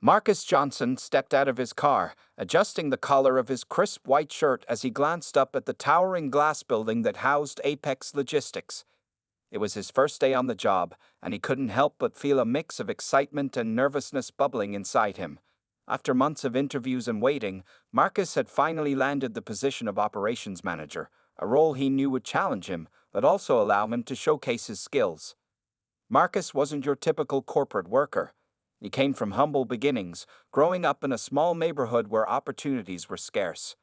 Marcus Johnson stepped out of his car, adjusting the collar of his crisp white shirt as he glanced up at the towering glass building that housed Apex Logistics. It was his first day on the job, and he couldn't help but feel a mix of excitement and nervousness bubbling inside him. After months of interviews and waiting, Marcus had finally landed the position of operations manager, a role he knew would challenge him, but also allow him to showcase his skills. Marcus wasn't your typical corporate worker. He came from humble beginnings, growing up in a small neighborhood where opportunities were scarce.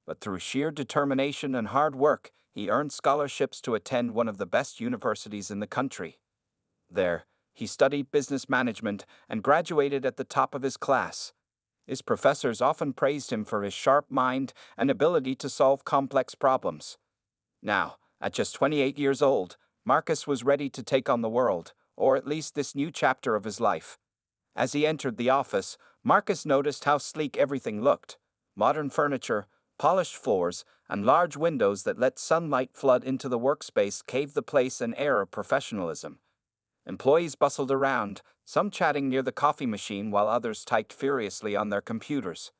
But through sheer determination and hard work, he earned scholarships to attend one of the best universities in the country. There, he studied business management and graduated at the top of his class. His professors often praised him for his sharp mind and ability to solve complex problems. Now, at just 28 years old, Marcus was ready to take on the world, or at least this new chapter of his life. As he entered the office, Marcus noticed how sleek everything looked. Modern furniture, polished floors, and large windows that let sunlight flood into the workspace gave the place an air of professionalism. Employees bustled around, some chatting near the coffee machine while others typed furiously on their computers.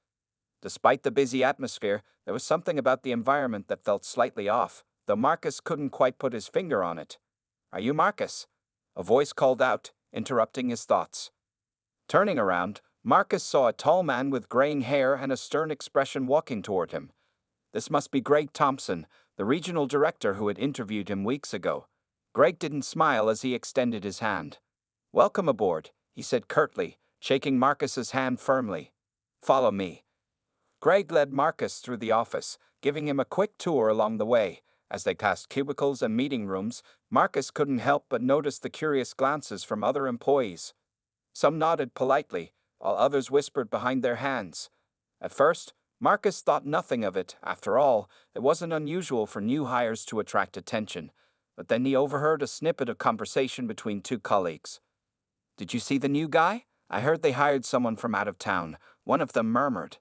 Despite the busy atmosphere, there was something about the environment that felt slightly off, though Marcus couldn't quite put his finger on it. "Are you Marcus?" a voice called out, interrupting his thoughts. Turning around, Marcus saw a tall man with graying hair and a stern expression walking toward him. This must be Greg Thompson, the regional director who had interviewed him weeks ago. Greg didn't smile as he extended his hand. "Welcome aboard," he said curtly, shaking Marcus's hand firmly. "Follow me." Greg led Marcus through the office, giving him a quick tour along the way. As they passed cubicles and meeting rooms, Marcus couldn't help but notice the curious glances from other employees. Some nodded politely, while others whispered behind their hands. At first, Marcus thought nothing of it. After all, it wasn't unusual for new hires to attract attention. But then he overheard a snippet of conversation between two colleagues. "Did you see the new guy? I heard they hired someone from out of town," one of them murmured.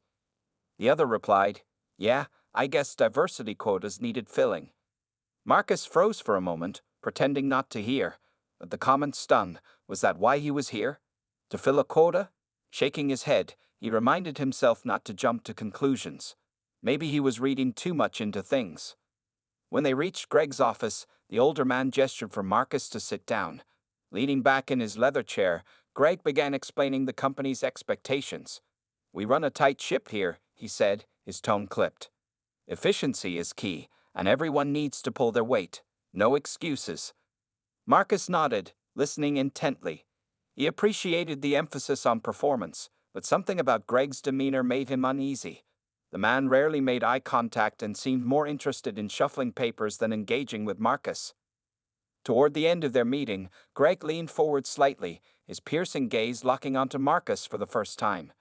The other replied, "Yeah, I guess diversity quotas needed filling." Marcus froze for a moment, pretending not to hear. But the comment stung. Was that why he was here? To fill a quota? Shaking his head, he reminded himself not to jump to conclusions. Maybe he was reading too much into things. When they reached Greg's office, the older man gestured for Marcus to sit down. Leaning back in his leather chair, Greg began explaining the company's expectations. "We run a tight ship here," he said, his tone clipped. "Efficiency is key, and everyone needs to pull their weight. No excuses." Marcus nodded, listening intently. He appreciated the emphasis on performance, but something about Greg's demeanor made him uneasy. The man rarely made eye contact and seemed more interested in shuffling papers than engaging with Marcus. Toward the end of their meeting, Greg leaned forward slightly, his piercing gaze locking onto Marcus for the first time.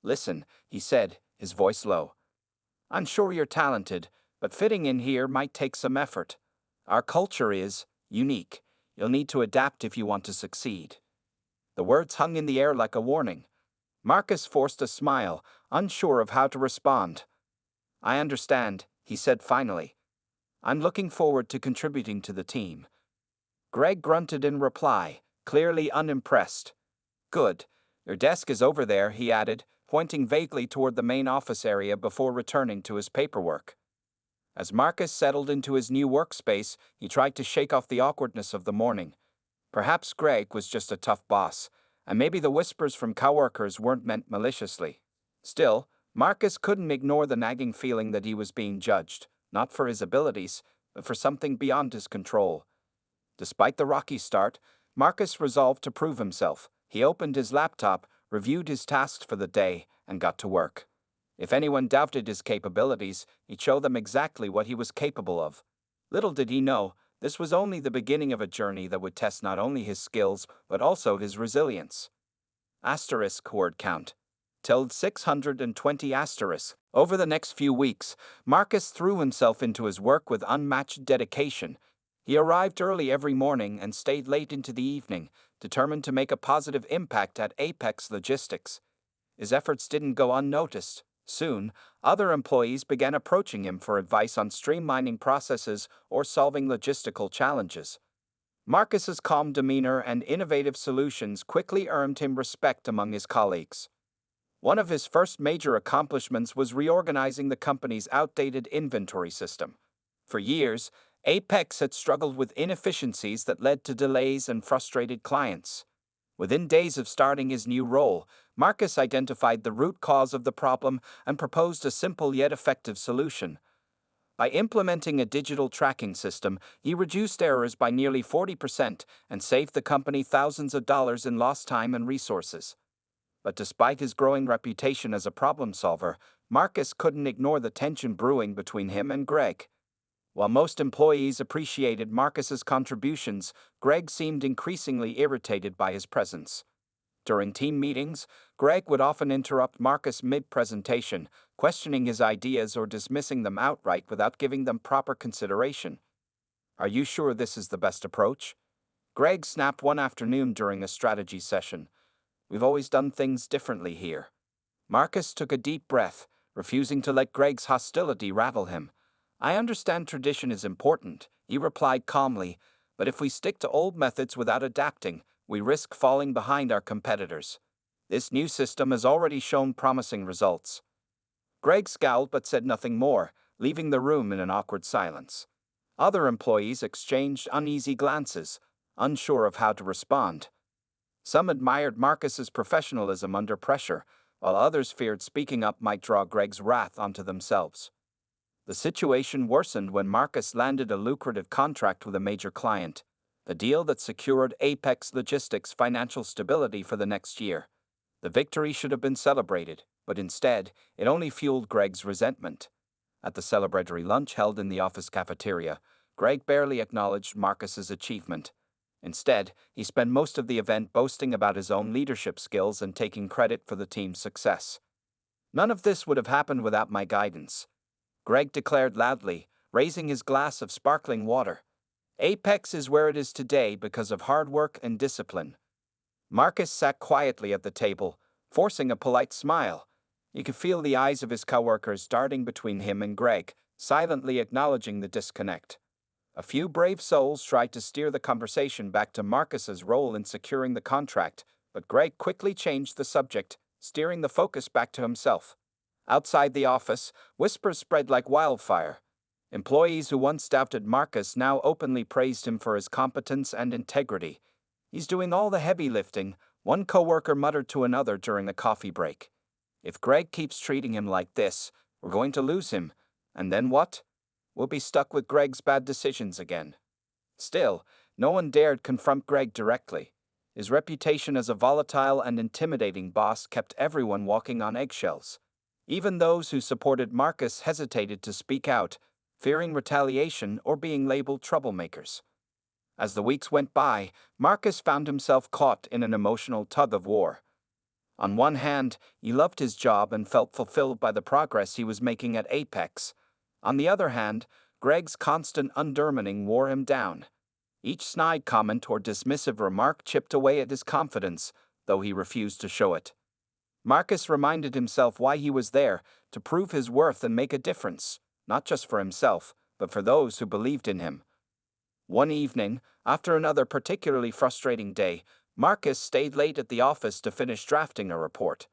"Listen," he said, his voice low. "I'm sure you're talented, but fitting in here might take some effort. Our culture is unique. You'll need to adapt if you want to succeed." The words hung in the air like a warning. Marcus forced a smile, unsure of how to respond. "I understand," he said finally. "I'm looking forward to contributing to the team." Greg grunted in reply, clearly unimpressed. "Good. Your desk is over there," he added, pointing vaguely toward the main office area before returning to his paperwork. As Marcus settled into his new workspace, he tried to shake off the awkwardness of the morning. Perhaps Greg was just a tough boss, and maybe the whispers from coworkers weren't meant maliciously. Still, Marcus couldn't ignore the nagging feeling that he was being judged, not for his abilities, but for something beyond his control. Despite the rocky start, Marcus resolved to prove himself. He opened his laptop, reviewed his tasks for the day, and got to work. If anyone doubted his capabilities, he'd show them exactly what he was capable of. Little did he know, this was only the beginning of a journey that would test not only his skills, but also his resilience. Asterisk word count. Till 620 asterisk. Over the next few weeks, Marcus threw himself into his work with unmatched dedication. He arrived early every morning and stayed late into the evening, determined to make a positive impact at Apex Logistics. His efforts didn't go unnoticed. Soon, other employees began approaching him for advice on streamlining processes or solving logistical challenges. Marcus's calm demeanor and innovative solutions quickly earned him respect among his colleagues. One of his first major accomplishments was reorganizing the company's outdated inventory system. For years, Apex had struggled with inefficiencies that led to delays and frustrated clients. Within days of starting his new role, Marcus identified the root cause of the problem and proposed a simple yet effective solution. By implementing a digital tracking system, he reduced errors by nearly 40% and saved the company thousands of dollars in lost time and resources. But despite his growing reputation as a problem solver, Marcus couldn't ignore the tension brewing between him and Greg. While most employees appreciated Marcus's contributions, Greg seemed increasingly irritated by his presence. During team meetings, Greg would often interrupt Marcus mid-presentation, questioning his ideas or dismissing them outright without giving them proper consideration. "Are you sure this is the best approach?" Greg snapped one afternoon during a strategy session. "We've always done things differently here." Marcus took a deep breath, refusing to let Greg's hostility rattle him. "I understand tradition is important," he replied calmly, "but if we stick to old methods without adapting, we risk falling behind our competitors. This new system has already shown promising results." Greg scowled but said nothing more, leaving the room in an awkward silence. Other employees exchanged uneasy glances, unsure of how to respond. Some admired Marcus's professionalism under pressure, while others feared speaking up might draw Greg's wrath onto themselves. The situation worsened when Marcus landed a lucrative contract with a major client, a deal that secured Apex Logistics' financial stability for the next year. The victory should have been celebrated, but instead, it only fueled Greg's resentment. At the celebratory lunch held in the office cafeteria, Greg barely acknowledged Marcus's achievement. Instead, he spent most of the event boasting about his own leadership skills and taking credit for the team's success. "None of this would have happened without my guidance," Greg declared loudly, raising his glass of sparkling water. "Apex is where it is today because of hard work and discipline." Marcus sat quietly at the table, forcing a polite smile. He could feel the eyes of his coworkers darting between him and Greg, silently acknowledging the disconnect. A few brave souls tried to steer the conversation back to Marcus's role in securing the contract, but Greg quickly changed the subject, steering the focus back to himself. Outside the office, whispers spread like wildfire. Employees who once doubted Marcus now openly praised him for his competence and integrity. "He's doing all the heavy lifting," one coworker muttered to another during the coffee break. "If Greg keeps treating him like this, we're going to lose him. And then what? We'll be stuck with Greg's bad decisions again." Still, no one dared confront Greg directly. His reputation as a volatile and intimidating boss kept everyone walking on eggshells. Even those who supported Marcus hesitated to speak out, fearing retaliation or being labeled troublemakers. As the weeks went by, Marcus found himself caught in an emotional tug-of-war. On one hand, he loved his job and felt fulfilled by the progress he was making at Apex. On the other hand, Greg's constant undermining wore him down. Each snide comment or dismissive remark chipped away at his confidence, though he refused to show it. Marcus reminded himself why he was there, to prove his worth and make a difference, not just for himself, but for those who believed in him. One evening, after another particularly frustrating day, Marcus stayed late at the office to finish drafting a report.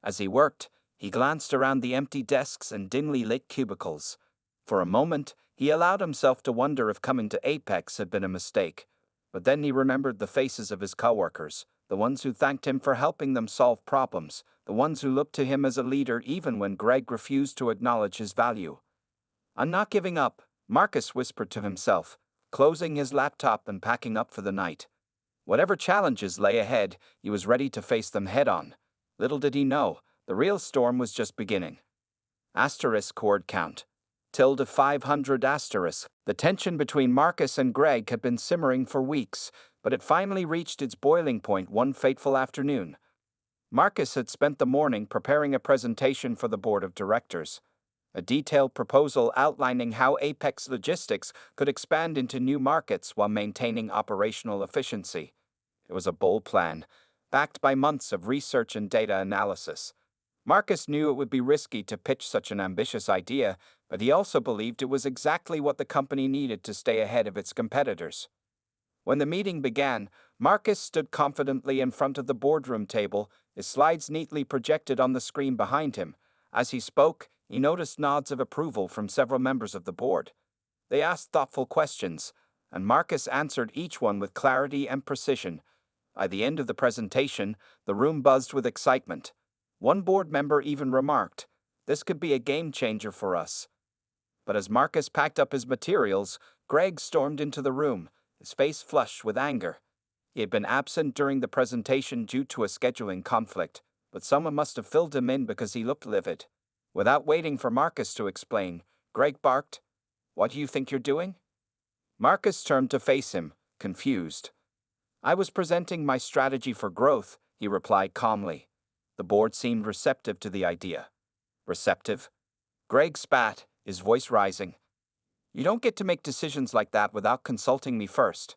As he worked, he glanced around the empty desks and dimly lit cubicles. For a moment, he allowed himself to wonder if coming to Apex had been a mistake. But then he remembered the faces of his coworkers, the ones who thanked him for helping them solve problems, the ones who looked to him as a leader even when Greg refused to acknowledge his value. "I'm not giving up," Marcus whispered to himself, closing his laptop and packing up for the night. Whatever challenges lay ahead, he was ready to face them head-on. Little did he know, the real storm was just beginning. Word count. ~500. The tension between Marcus and Greg had been simmering for weeks, but it finally reached its boiling point one fateful afternoon. Marcus had spent the morning preparing a presentation for the board of directors. A detailed proposal outlining how Apex Logistics could expand into new markets while maintaining operational efficiency. It was a bold plan, backed by months of research and data analysis. Marcus knew it would be risky to pitch such an ambitious idea, but he also believed it was exactly what the company needed to stay ahead of its competitors. When the meeting began, Marcus stood confidently in front of the boardroom table, his slides neatly projected on the screen behind him. As he spoke, he noticed nods of approval from several members of the board. They asked thoughtful questions, and Marcus answered each one with clarity and precision. By the end of the presentation, the room buzzed with excitement. One board member even remarked, "This could be a game changer for us." But as Marcus packed up his materials, Greg stormed into the room, his face flushed with anger. He had been absent during the presentation due to a scheduling conflict, but someone must have filled him in because he looked livid. Without waiting for Marcus to explain, Greg barked, "What do you think you're doing?" Marcus turned to face him, confused. "I was presenting my strategy for growth," he replied calmly. The board seemed receptive to the idea. Receptive? Greg spat, his voice rising. "You don't get to make decisions like that without consulting me first.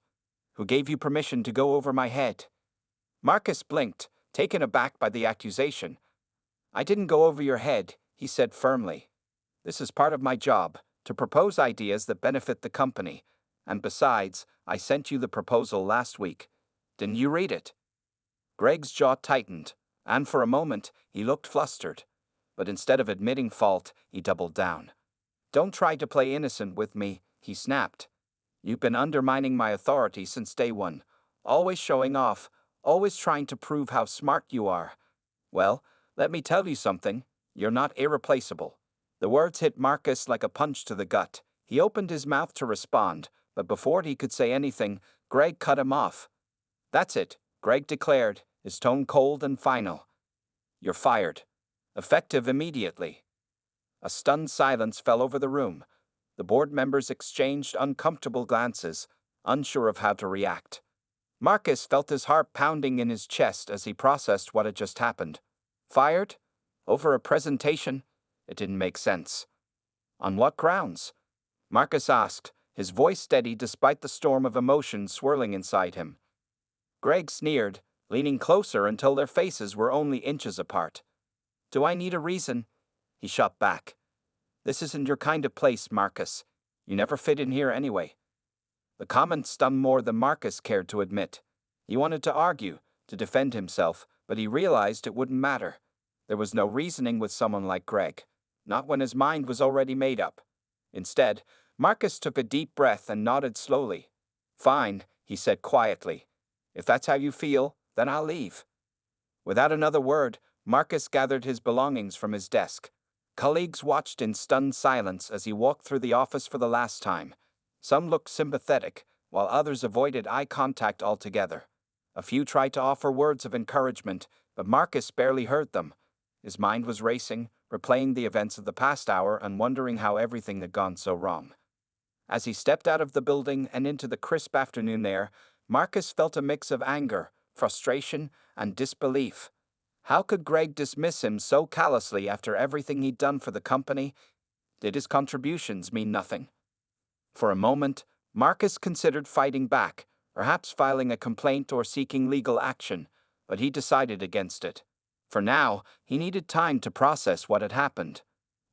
Who gave you permission to go over my head?" Marcus blinked, taken aback by the accusation. "I didn't go over your head," he said firmly. "This is part of my job, to propose ideas that benefit the company. And besides, I sent you the proposal last week. Didn't you read it?" Greg's jaw tightened, and for a moment, he looked flustered. But instead of admitting fault, he doubled down. "Don't try to play innocent with me," he snapped. "You've been undermining my authority since day one, always showing off, always trying to prove how smart you are. Well, let me tell you something, you're not irreplaceable." The words hit Marcus like a punch to the gut. He opened his mouth to respond, but before he could say anything, Greg cut him off. "That's it," Greg declared, his tone cold and final. "You're fired. Effective immediately." A stunned silence fell over the room. The board members exchanged uncomfortable glances, unsure of how to react. Marcus felt his heart pounding in his chest as he processed what had just happened. Fired? Over a presentation? It didn't make sense. "On what grounds?" Marcus asked, his voice steady despite the storm of emotion swirling inside him. Greg sneered, leaning closer until their faces were only inches apart. "Do I need a reason?" He shot back. "This isn't your kind of place, Marcus. You never fit in here anyway." The comment stung more than Marcus cared to admit. He wanted to argue, to defend himself, but he realized it wouldn't matter. There was no reasoning with someone like Greg, not when his mind was already made up. Instead, Marcus took a deep breath and nodded slowly. "Fine," he said quietly. "If that's how you feel, then I'll leave." Without another word, Marcus gathered his belongings from his desk. Colleagues watched in stunned silence as he walked through the office for the last time. Some looked sympathetic, while others avoided eye contact altogether. A few tried to offer words of encouragement, but Marcus barely heard them. His mind was racing, replaying the events of the past hour and wondering how everything had gone so wrong. As he stepped out of the building and into the crisp afternoon air, Marcus felt a mix of anger, frustration, and disbelief. How could Greg dismiss him so callously after everything he'd done for the company? Did his contributions mean nothing? For a moment, Marcus considered fighting back, perhaps filing a complaint or seeking legal action, but he decided against it. For now, he needed time to process what had happened.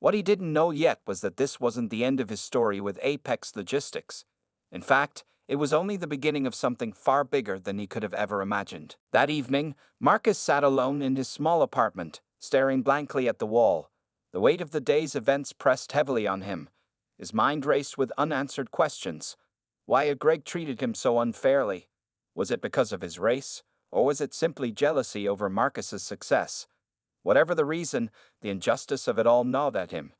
What he didn't know yet was that this wasn't the end of his story with Apex Logistics. In fact, it was only the beginning of something far bigger than he could have ever imagined. That evening, Marcus sat alone in his small apartment, staring blankly at the wall. The weight of the day's events pressed heavily on him. His mind raced with unanswered questions. Why had Greg treated him so unfairly? Was it because of his race, or was it simply jealousy over Marcus's success? Whatever the reason, the injustice of it all gnawed at him.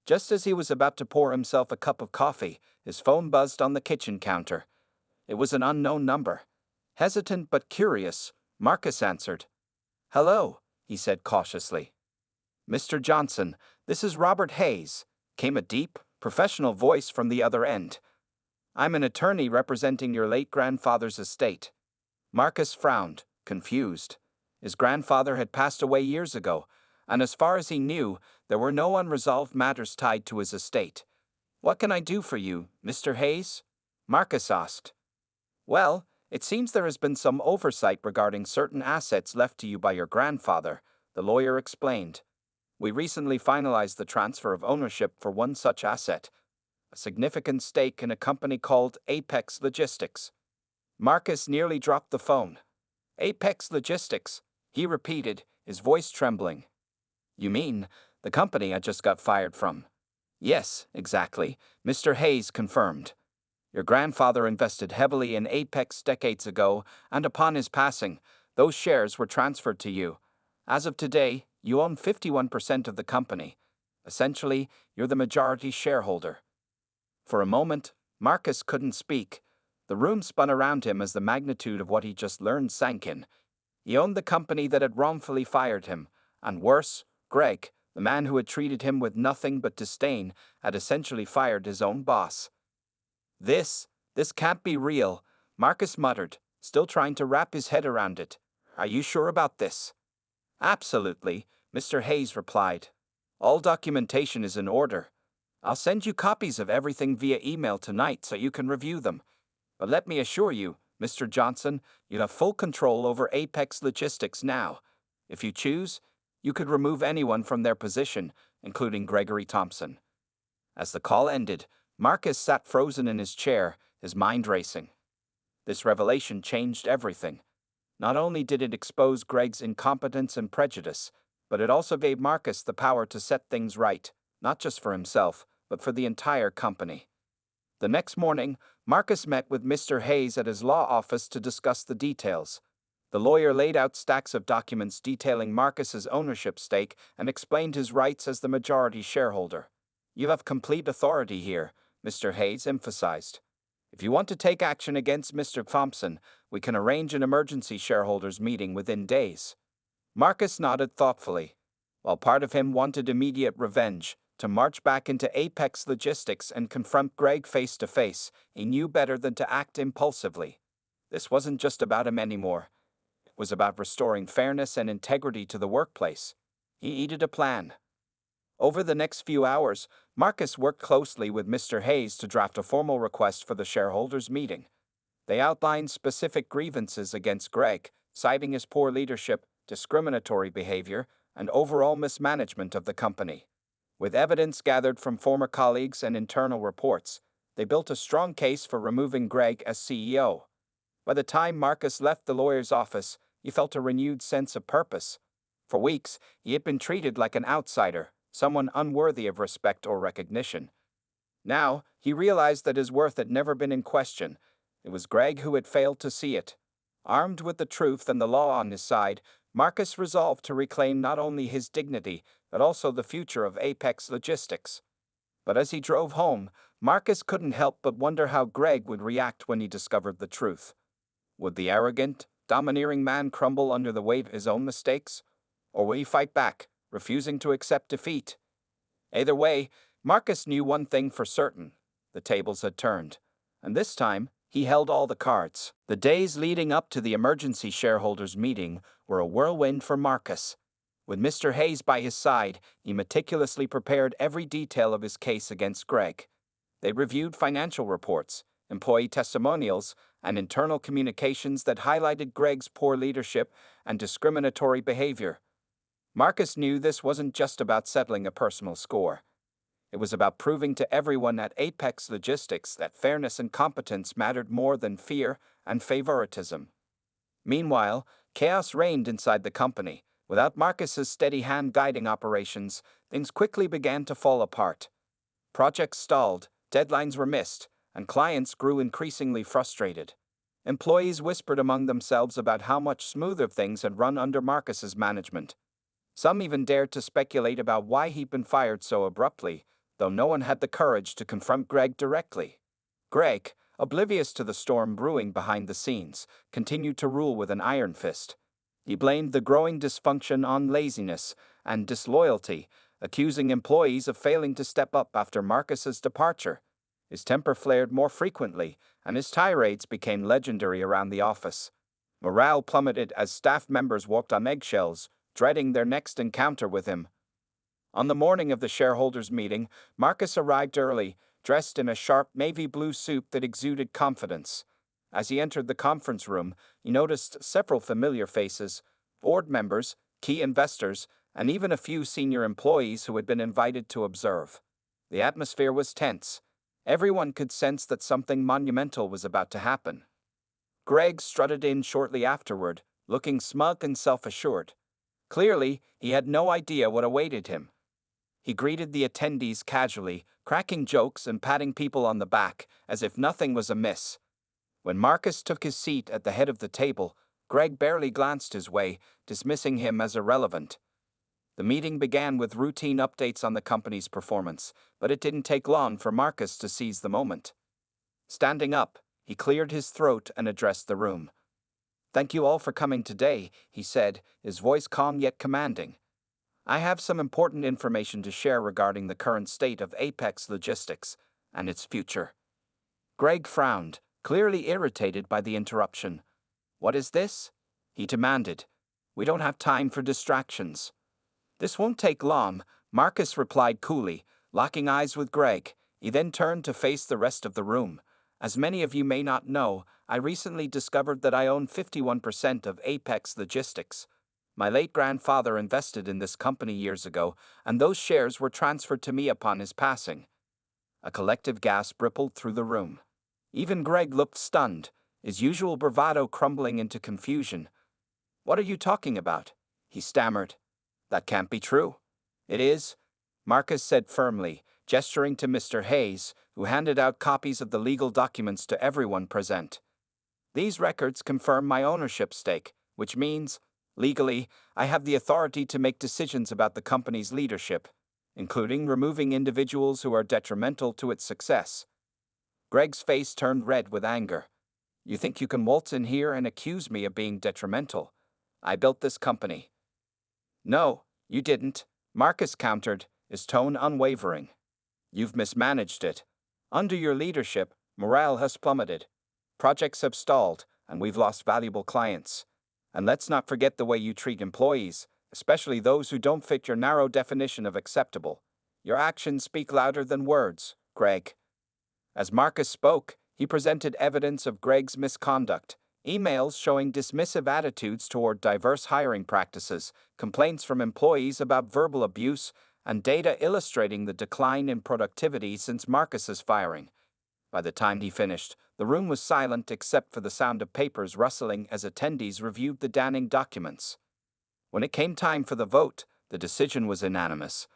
Just as he was about to pour himself a cup of coffee, his phone buzzed on the kitchen counter. It was an unknown number. Hesitant but curious, Marcus answered. "Hello," he said cautiously. "Mr. Johnson, this is Robert Hayes," came a deep, professional voice from the other end. "I'm an attorney representing your late grandfather's estate." Marcus frowned, confused. His grandfather had passed away years ago, and as far as he knew, there were no unresolved matters tied to his estate. "What can I do for you, Mr. Hayes?" Marcus asked. "Well, it seems there has been some oversight regarding certain assets left to you by your grandfather," the lawyer explained. "We recently finalized the transfer of ownership for one such asset, a significant stake in a company called Apex Logistics." Marcus nearly dropped the phone. Apex Logistics? He repeated, his voice trembling. You mean the company I just got fired from? Yes, exactly, Mr. Hayes confirmed. Your grandfather invested heavily in Apex decades ago, and upon his passing, those shares were transferred to you. As of today, you own 51% of the company. Essentially, you're the majority shareholder. For a moment, Marcus couldn't speak. The room spun around him as the magnitude of what he just learned sank in. He owned the company that had wrongfully fired him, and worse, Greg, the man who had treated him with nothing but disdain, had essentially fired his own boss. This can't be real, Marcus muttered, still trying to wrap his head around it. Are you sure about this? Absolutely, Mr. Hayes replied. All documentation is in order. I'll send you copies of everything via email tonight so you can review them. But let me assure you, Mr. Johnson, you have full control over Apex Logistics now. If you choose, you could remove anyone from their position, including Gregory Thompson. As the call ended, Marcus sat frozen in his chair, his mind racing. This revelation changed everything. Not only did it expose Greg's incompetence and prejudice, but it also gave Marcus the power to set things right, not just for himself, but for the entire company. The next morning, Marcus met with Mr. Hayes at his law office to discuss the details. The lawyer laid out stacks of documents detailing Marcus's ownership stake and explained his rights as the majority shareholder. You have complete authority here, Mr. Hayes emphasized. If you want to take action against Mr. Thompson, we can arrange an emergency shareholders meeting within days. Marcus nodded thoughtfully. While part of him wanted immediate revenge, to march back into Apex Logistics and confront Greg face to face, he knew better than to act impulsively. This wasn't just about him anymore. It was about restoring fairness and integrity to the workplace. He needed a plan. Over the next few hours, Marcus worked closely with Mr. Hayes to draft a formal request for the shareholders' meeting. They outlined specific grievances against Greg, citing his poor leadership, discriminatory behavior, and overall mismanagement of the company. With evidence gathered from former colleagues and internal reports, they built a strong case for removing Greg as CEO. By the time Marcus left the lawyer's office, he felt a renewed sense of purpose. For weeks, he had been treated like an outsider, someone unworthy of respect or recognition. Now, he realized that his worth had never been in question. It was Greg who had failed to see it. Armed with the truth and the law on his side, Marcus resolved to reclaim not only his dignity, but also the future of Apex Logistics. But as he drove home, Marcus couldn't help but wonder how Greg would react when he discovered the truth. Would the arrogant, domineering man crumble under the weight of his own mistakes? Or would he fight back, refusing to accept defeat? Either way, Marcus knew one thing for certain. The tables had turned. And this time, he held all the cards. The days leading up to the emergency shareholders' meeting were a whirlwind for Marcus. With Mr. Hayes by his side, he meticulously prepared every detail of his case against Greg. They reviewed financial reports, employee testimonials, and internal communications that highlighted Greg's poor leadership and discriminatory behavior. Marcus knew this wasn't just about settling a personal score. It was about proving to everyone at Apex Logistics that fairness and competence mattered more than fear and favoritism. Meanwhile, chaos reigned inside the company. Without Marcus's steady hand guiding operations, things quickly began to fall apart. Projects stalled, deadlines were missed, and clients grew increasingly frustrated. Employees whispered among themselves about how much smoother things had run under Marcus's management. Some even dared to speculate about why he'd been fired so abruptly, though no one had the courage to confront Greg directly. Greg, oblivious to the storm brewing behind the scenes, continued to rule with an iron fist. He blamed the growing dysfunction on laziness and disloyalty, accusing employees of failing to step up after Marcus's departure. His temper flared more frequently, and his tirades became legendary around the office. Morale plummeted as staff members walked on eggshells, dreading their next encounter with him. On the morning of the shareholders' meeting, Marcus arrived early, dressed in a sharp navy blue suit that exuded confidence. As he entered the conference room, he noticed several familiar faces, board members, key investors, and even a few senior employees who had been invited to observe. The atmosphere was tense. Everyone could sense that something monumental was about to happen. Greg strutted in shortly afterward, looking smug and self-assured. Clearly, he had no idea what awaited him. He greeted the attendees casually, cracking jokes and patting people on the back, as if nothing was amiss. When Marcus took his seat at the head of the table, Greg barely glanced his way, dismissing him as irrelevant. The meeting began with routine updates on the company's performance, but it didn't take long for Marcus to seize the moment. Standing up, he cleared his throat and addressed the room. "Thank you all for coming today," he said, his voice calm yet commanding. "I have some important information to share regarding the current state of Apex Logistics and its future." Greg frowned, clearly irritated by the interruption. "What is this?" he demanded. "We don't have time for distractions." "This won't take long," Marcus replied coolly, locking eyes with Greg. He then turned to face the rest of the room. "As many of you may not know, I recently discovered that I own 51% of Apex Logistics. My late grandfather invested in this company years ago, and those shares were transferred to me upon his passing." A collective gasp rippled through the room. Even Greg looked stunned, his usual bravado crumbling into confusion. "What are you talking about?" he stammered. "That can't be true." "It is," Marcus said firmly, gesturing to Mr. Hayes, who handed out copies of the legal documents to everyone present. "These records confirm my ownership stake, which means, legally, I have the authority to make decisions about the company's leadership, including removing individuals who are detrimental to its success." Greg's face turned red with anger. "You think you can waltz in here and accuse me of being detrimental? I built this company." "No, you didn't," Marcus countered, his tone unwavering. "You've mismanaged it. Under your leadership, morale has plummeted. Projects have stalled, and we've lost valuable clients. And let's not forget the way you treat employees, especially those who don't fit your narrow definition of acceptable. Your actions speak louder than words, Greg." As Marcus spoke, he presented evidence of Greg's misconduct, emails showing dismissive attitudes toward diverse hiring practices, complaints from employees about verbal abuse, and data illustrating the decline in productivity since Marcus's firing. By the time he finished, the room was silent except for the sound of papers rustling as attendees reviewed the damning documents. When it came time for the vote, the decision was unanimous.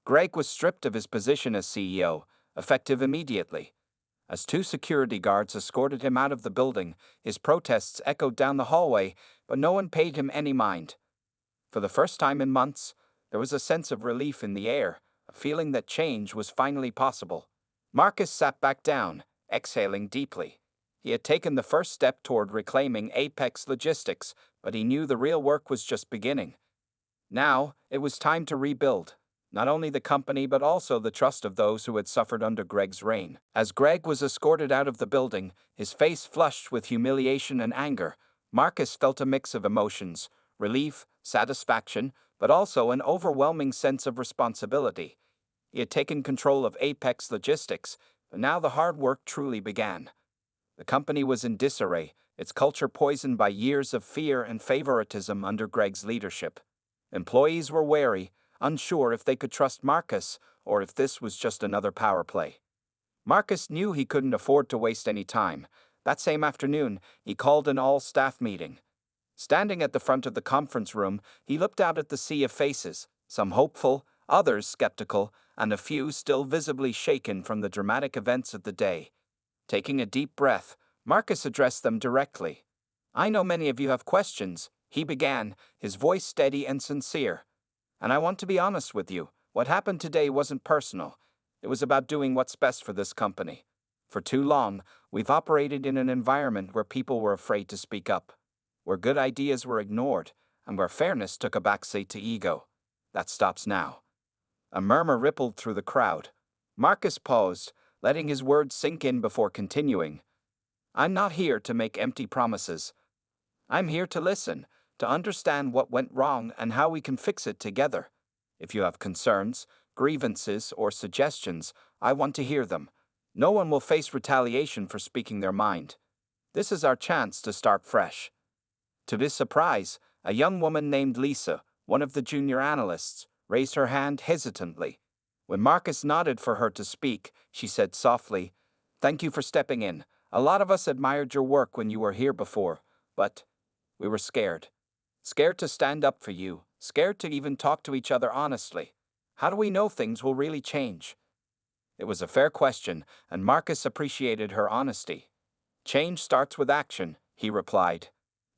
Greg was stripped of his position as CEO, effective immediately. As two security guards escorted him out of the building, his protests echoed down the hallway, but no one paid him any mind. For the first time in months, there was a sense of relief in the air, a feeling that change was finally possible. Marcus sat back down, exhaling deeply. He had taken the first step toward reclaiming Apex Logistics, but he knew the real work was just beginning. Now, it was time to rebuild not only the company but also the trust of those who had suffered under Greg's reign. As Greg was escorted out of the building, his face flushed with humiliation and anger, Marcus felt a mix of emotions, relief, satisfaction, but also an overwhelming sense of responsibility. He had taken control of Apex Logistics, but now the hard work truly began. The company was in disarray, its culture poisoned by years of fear and favoritism under Greg's leadership. Employees were wary, unsure if they could trust Marcus or if this was just another power play. Marcus knew he couldn't afford to waste any time. That same afternoon, he called an all-staff meeting. Standing at the front of the conference room, he looked out at the sea of faces, some hopeful, others skeptical, and a few still visibly shaken from the dramatic events of the day. Taking a deep breath, Marcus addressed them directly. "I know many of you have questions," he began, his voice steady and sincere. "And I want to be honest with you. What happened today wasn't personal. It was about doing what's best for this company. For too long, we've operated in an environment where people were afraid to speak up, where good ideas were ignored, and where fairness took a backseat to ego. That stops now." A murmur rippled through the crowd. Marcus paused, letting his words sink in before continuing. "I'm not here to make empty promises. I'm here to listen, to understand what went wrong and how we can fix it together. If you have concerns, grievances, or suggestions, I want to hear them. No one will face retaliation for speaking their mind. This is our chance to start fresh." To his surprise, a young woman named Lisa, one of the junior analysts, raised her hand hesitantly. When Marcus nodded for her to speak, she said softly, "Thank you for stepping in. A lot of us admired your work when you were here before, but we were scared. scared to stand up for you, scared to even talk to each other honestly. How do we know things will really change? It was a fair question, and Marcus appreciated her honesty. Change starts with action, he replied.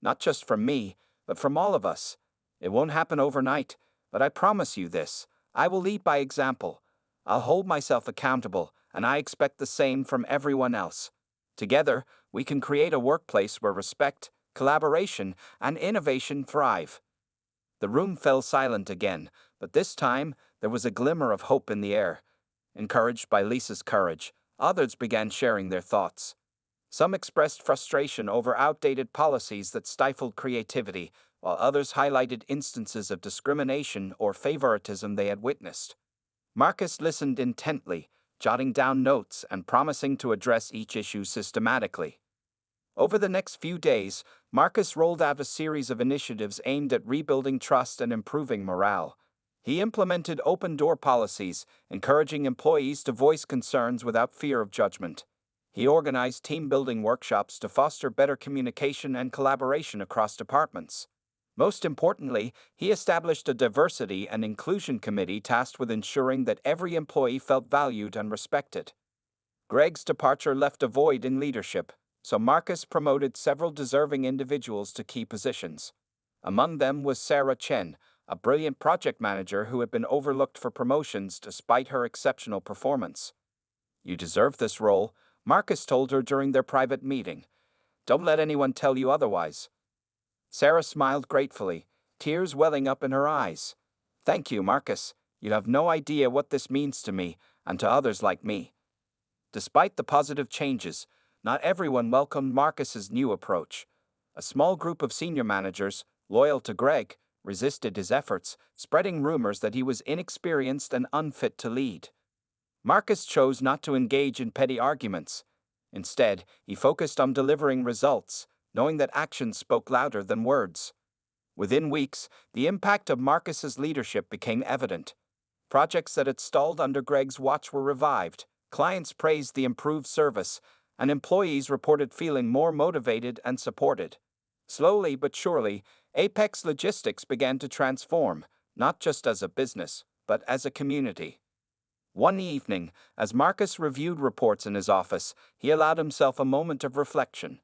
Not just from me, but from all of us. It won't happen overnight, but I promise you this. I will lead by example. I'll hold myself accountable, and I expect the same from everyone else. Together, we can create a workplace where respect, collaboration, and innovation thrive. The room fell silent again, but this time there was a glimmer of hope in the air. Encouraged by Lisa's courage, others began sharing their thoughts. Some expressed frustration over outdated policies that stifled creativity, while others highlighted instances of discrimination or favoritism they had witnessed. Marcus listened intently, jotting down notes and promising to address each issue systematically. Over the next few days, Marcus rolled out a series of initiatives aimed at rebuilding trust and improving morale. He implemented open-door policies, encouraging employees to voice concerns without fear of judgment. He organized team-building workshops to foster better communication and collaboration across departments. Most importantly, he established a diversity and inclusion committee tasked with ensuring that every employee felt valued and respected. Greg's departure left a void in leadership, so Marcus promoted several deserving individuals to key positions. Among them was Sarah Chen, a brilliant project manager who had been overlooked for promotions despite her exceptional performance. "You deserve this role," Marcus told her during their private meeting. "Don't let anyone tell you otherwise." Sarah smiled gratefully, tears welling up in her eyes. "Thank you, Marcus. You have no idea what this means to me and to others like me." Despite the positive changes, not everyone welcomed Marcus's new approach. A small group of senior managers, loyal to Greg, resisted his efforts, spreading rumors that he was inexperienced and unfit to lead. Marcus chose not to engage in petty arguments. Instead, he focused on delivering results, knowing that actions spoke louder than words. Within weeks, the impact of Marcus's leadership became evident. Projects that had stalled under Greg's watch were revived, clients praised the improved service, and employees reported feeling more motivated and supported. Slowly but surely, Apex Logistics began to transform, not just as a business, but as a community. One evening, as Marcus reviewed reports in his office, he allowed himself a moment of reflection.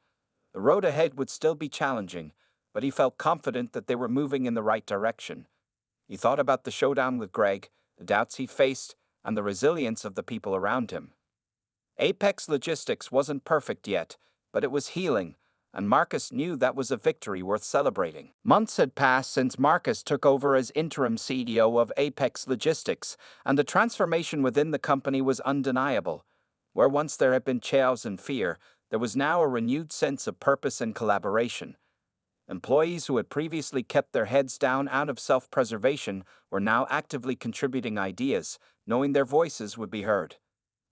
The road ahead would still be challenging, but he felt confident that they were moving in the right direction. He thought about the showdown with Greg, the doubts he faced, and the resilience of the people around him. Apex Logistics wasn't perfect yet, but it was healing, and Marcus knew that was a victory worth celebrating. Months had passed since Marcus took over as interim CEO of Apex Logistics, and the transformation within the company was undeniable. Where once there had been chaos and fear, there was now a renewed sense of purpose and collaboration. Employees who had previously kept their heads down out of self-preservation were now actively contributing ideas, knowing their voices would be heard.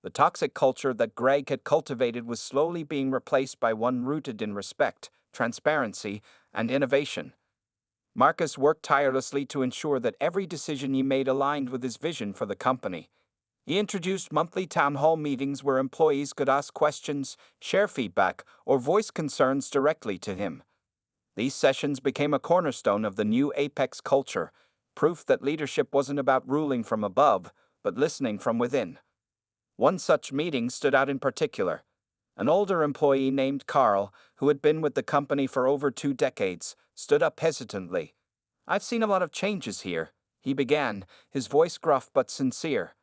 The toxic culture that Greg had cultivated was slowly being replaced by one rooted in respect, transparency, and innovation. Marcus worked tirelessly to ensure that every decision he made aligned with his vision for the company. He introduced monthly town hall meetings where employees could ask questions, share feedback, or voice concerns directly to him. These sessions became a cornerstone of the new Apex culture, proof that leadership wasn't about ruling from above, but listening from within. One such meeting stood out in particular. An older employee named Carl, who had been with the company for over 2 decades, stood up hesitantly. "I've seen a lot of changes here," he began, his voice gruff but sincere.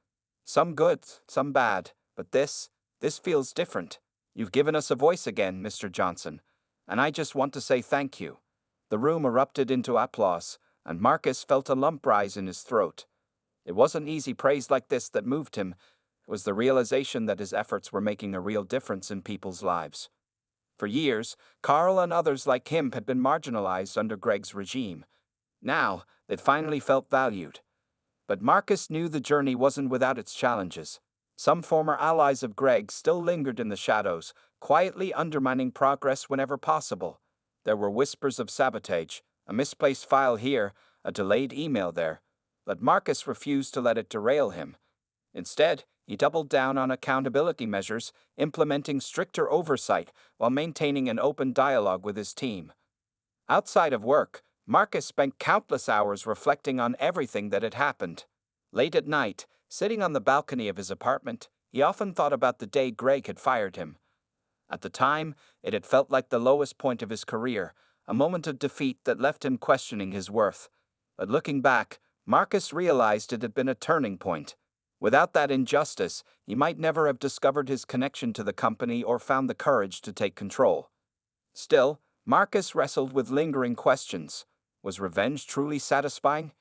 "Some good, some bad, but this feels different. You've given us a voice again, Mr. Johnson, and I just want to say thank you." The room erupted into applause, and Marcus felt a lump rise in his throat. It wasn't easy praise like this that moved him. It was the realization that his efforts were making a real difference in people's lives. For years, Carl and others like him had been marginalized under Greg's regime. Now, they'd finally felt valued. But Marcus knew the journey wasn't without its challenges. Some former allies of Greg still lingered in the shadows, quietly undermining progress whenever possible. There were whispers of sabotage, a misplaced file here, a delayed email there. But Marcus refused to let it derail him. Instead, he doubled down on accountability measures, implementing stricter oversight while maintaining an open dialogue with his team. Outside of work, Marcus spent countless hours reflecting on everything that had happened. Late at night, sitting on the balcony of his apartment, he often thought about the day Greg had fired him. At the time, it had felt like the lowest point of his career, a moment of defeat that left him questioning his worth. But looking back, Marcus realized it had been a turning point. Without that injustice, he might never have discovered his connection to the company or found the courage to take control. Still, Marcus wrestled with lingering questions. Was revenge truly satisfying?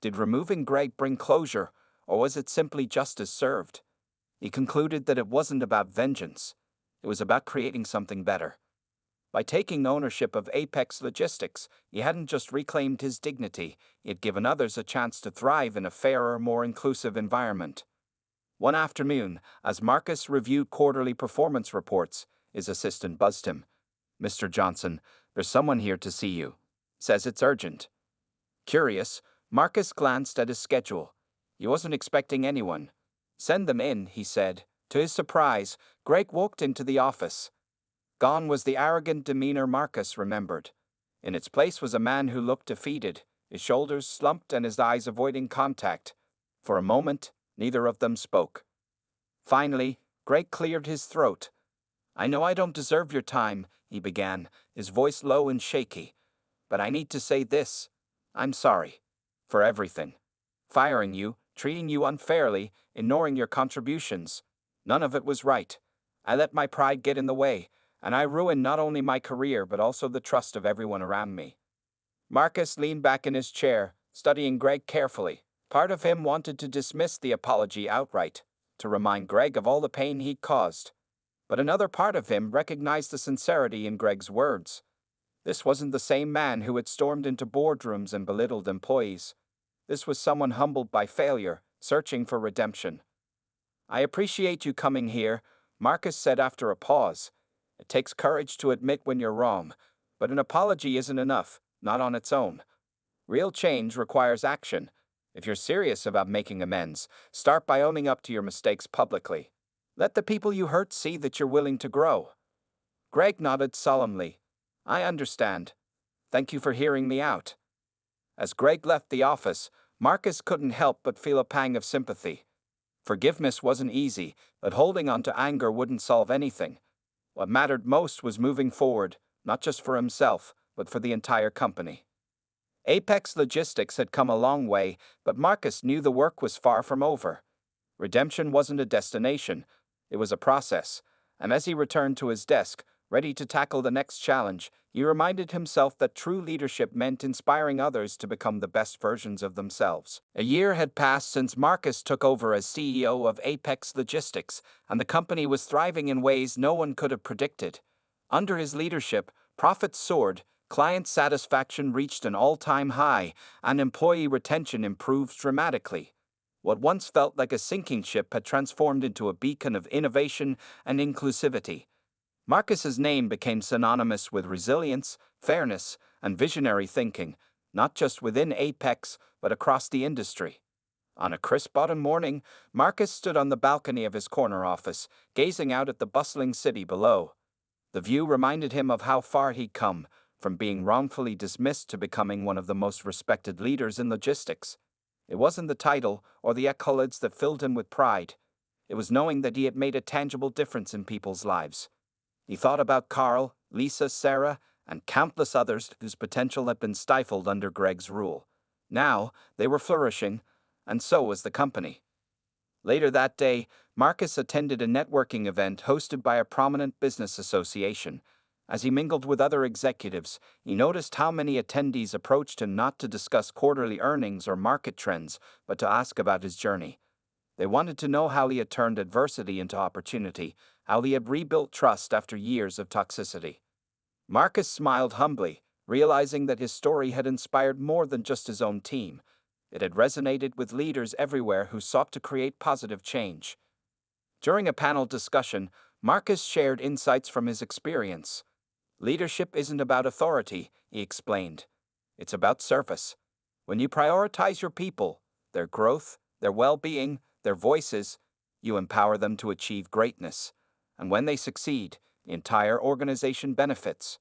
Did removing Greg bring closure, or was it simply justice served? He concluded that it wasn't about vengeance. It was about creating something better. By taking ownership of Apex Logistics, he hadn't just reclaimed his dignity, he had given others a chance to thrive in a fairer, more inclusive environment. One afternoon, as Marcus reviewed quarterly performance reports, his assistant buzzed him. "Mr. Johnson, there's someone here to see you. Says it's urgent." Curious, Marcus glanced at his schedule. He wasn't expecting anyone. "Send them in," he said. To his surprise, Greg walked into the office. Gone was the arrogant demeanor Marcus remembered. In its place was a man who looked defeated, his shoulders slumped and his eyes avoiding contact. For a moment, neither of them spoke. Finally, Greg cleared his throat. "I know I don't deserve your time," he began, his voice low and shaky. "But I need to say this. I'm sorry. For everything. Firing you, treating you unfairly, ignoring your contributions. None of it was right. I let my pride get in the way, and I ruined not only my career but also the trust of everyone around me." Marcus leaned back in his chair, studying Greg carefully. Part of him wanted to dismiss the apology outright, to remind Greg of all the pain he'd caused. But another part of him recognized the sincerity in Greg's words. This wasn't the same man who had stormed into boardrooms and belittled employees. This was someone humbled by failure, searching for redemption. "I appreciate you coming here," Marcus said after a pause. "It takes courage to admit when you're wrong, but an apology isn't enough, not on its own. Real change requires action. If you're serious about making amends, start by owning up to your mistakes publicly. Let the people you hurt see that you're willing to grow." Greg nodded solemnly. "I understand. Thank you for hearing me out." As Greg left the office, Marcus couldn't help but feel a pang of sympathy. Forgiveness wasn't easy, but holding on to anger wouldn't solve anything. What mattered most was moving forward, not just for himself, but for the entire company. Apex Logistics had come a long way, but Marcus knew the work was far from over. Redemption wasn't a destination, it was a process, and as he returned to his desk, ready to tackle the next challenge, he reminded himself that true leadership meant inspiring others to become the best versions of themselves. A year had passed since Marcus took over as CEO of Apex Logistics, and the company was thriving in ways no one could have predicted. Under his leadership, profits soared, client satisfaction reached an all-time high, and employee retention improved dramatically. What once felt like a sinking ship had transformed into a beacon of innovation and inclusivity. Marcus's name became synonymous with resilience, fairness, and visionary thinking, not just within Apex, but across the industry. On a crisp autumn morning, Marcus stood on the balcony of his corner office, gazing out at the bustling city below. The view reminded him of how far he'd come, from being wrongfully dismissed to becoming one of the most respected leaders in logistics. It wasn't the title or the accolades that filled him with pride. It was knowing that he had made a tangible difference in people's lives. He thought about Carl, Lisa, Sarah, and countless others whose potential had been stifled under Greg's rule. Now, they were flourishing, and so was the company. Later that day, Marcus attended a networking event hosted by a prominent business association. As he mingled with other executives, he noticed how many attendees approached him not to discuss quarterly earnings or market trends, but to ask about his journey. They wanted to know how he had turned adversity into opportunity, how he had rebuilt trust after years of toxicity. Marcus smiled humbly, realizing that his story had inspired more than just his own team. It had resonated with leaders everywhere who sought to create positive change. During a panel discussion, Marcus shared insights from his experience. "Leadership isn't about authority," he explained. "It's about service. When you prioritize your people, their growth, their well-being, their voices, you empower them to achieve greatness. And when they succeed, the entire organization benefits."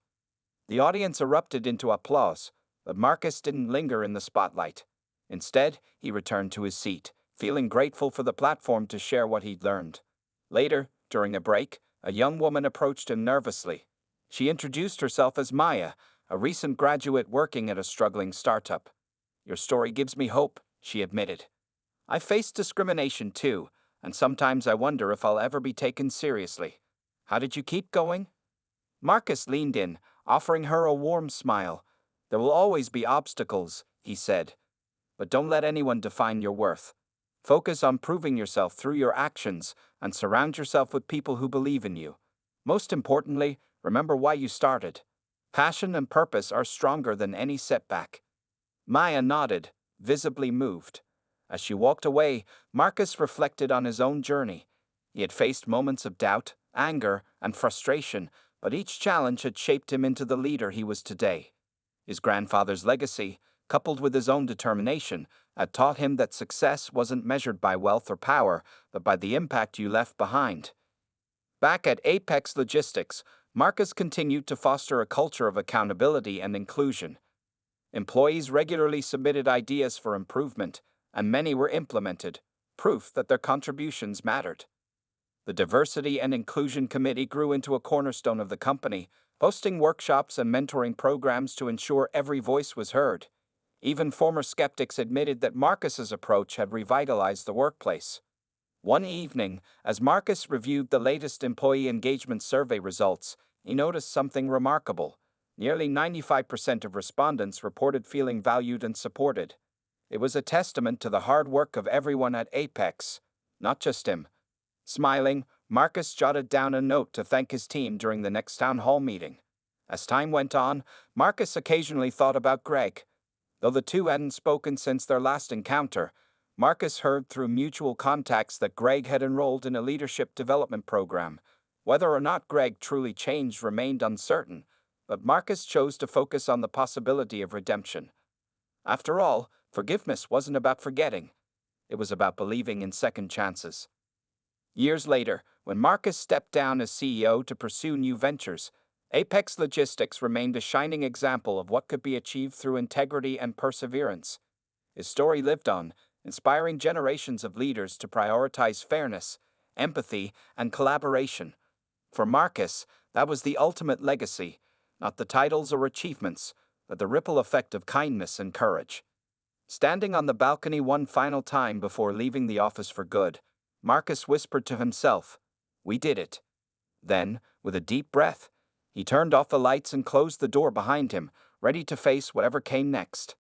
The audience erupted into applause, But Marcus didn't linger in the spotlight. Instead, he returned to his seat, feeling grateful for the platform to share what he'd learned. Later, during a break, a young woman approached him nervously. She introduced herself as Maya, a recent graduate working at a struggling startup. "Your story gives me hope," she admitted. "I faced discrimination too, and sometimes I wonder if I'll ever be taken seriously. How did you keep going?" Marcus leaned in, offering her a warm smile. "There will always be obstacles," he said, "but don't let anyone define your worth. Focus on proving yourself through your actions and surround yourself with people who believe in you. Most importantly, remember why you started. Passion and purpose are stronger than any setback." Maya nodded, visibly moved. As she walked away, Marcus reflected on his own journey. He had faced moments of doubt, anger, and frustration, but each challenge had shaped him into the leader he was today. His grandfather's legacy, coupled with his own determination, had taught him that success wasn't measured by wealth or power, but by the impact you left behind. Back at Apex Logistics, Marcus continued to foster a culture of accountability and inclusion. Employees regularly submitted ideas for improvement, and many were implemented, proof that their contributions mattered. The Diversity and Inclusion Committee grew into a cornerstone of the company, hosting workshops and mentoring programs to ensure every voice was heard. Even former skeptics admitted that Marcus's approach had revitalized the workplace. One evening, as Marcus reviewed the latest employee engagement survey results, he noticed something remarkable. Nearly 95% of respondents reported feeling valued and supported. It was a testament to the hard work of everyone at Apex, not just him. Smiling, Marcus jotted down a note to thank his team during the next town hall meeting. As time went on, Marcus occasionally thought about Greg. Though the two hadn't spoken since their last encounter, Marcus heard through mutual contacts that Greg had enrolled in a leadership development program. Whether or not Greg truly changed remained uncertain, but Marcus chose to focus on the possibility of redemption. After all, forgiveness wasn't about forgetting. It was about believing in second chances. Years later, when Marcus stepped down as CEO to pursue new ventures, Apex Logistics remained a shining example of what could be achieved through integrity and perseverance. His story lived on, inspiring generations of leaders to prioritize fairness, empathy, and collaboration. For Marcus, that was the ultimate legacy, not the titles or achievements, but the ripple effect of kindness and courage. Standing on the balcony one final time before leaving the office for good, Marcus whispered to himself, "We did it." Then, with a deep breath, he turned off the lights and closed the door behind him, ready to face whatever came next.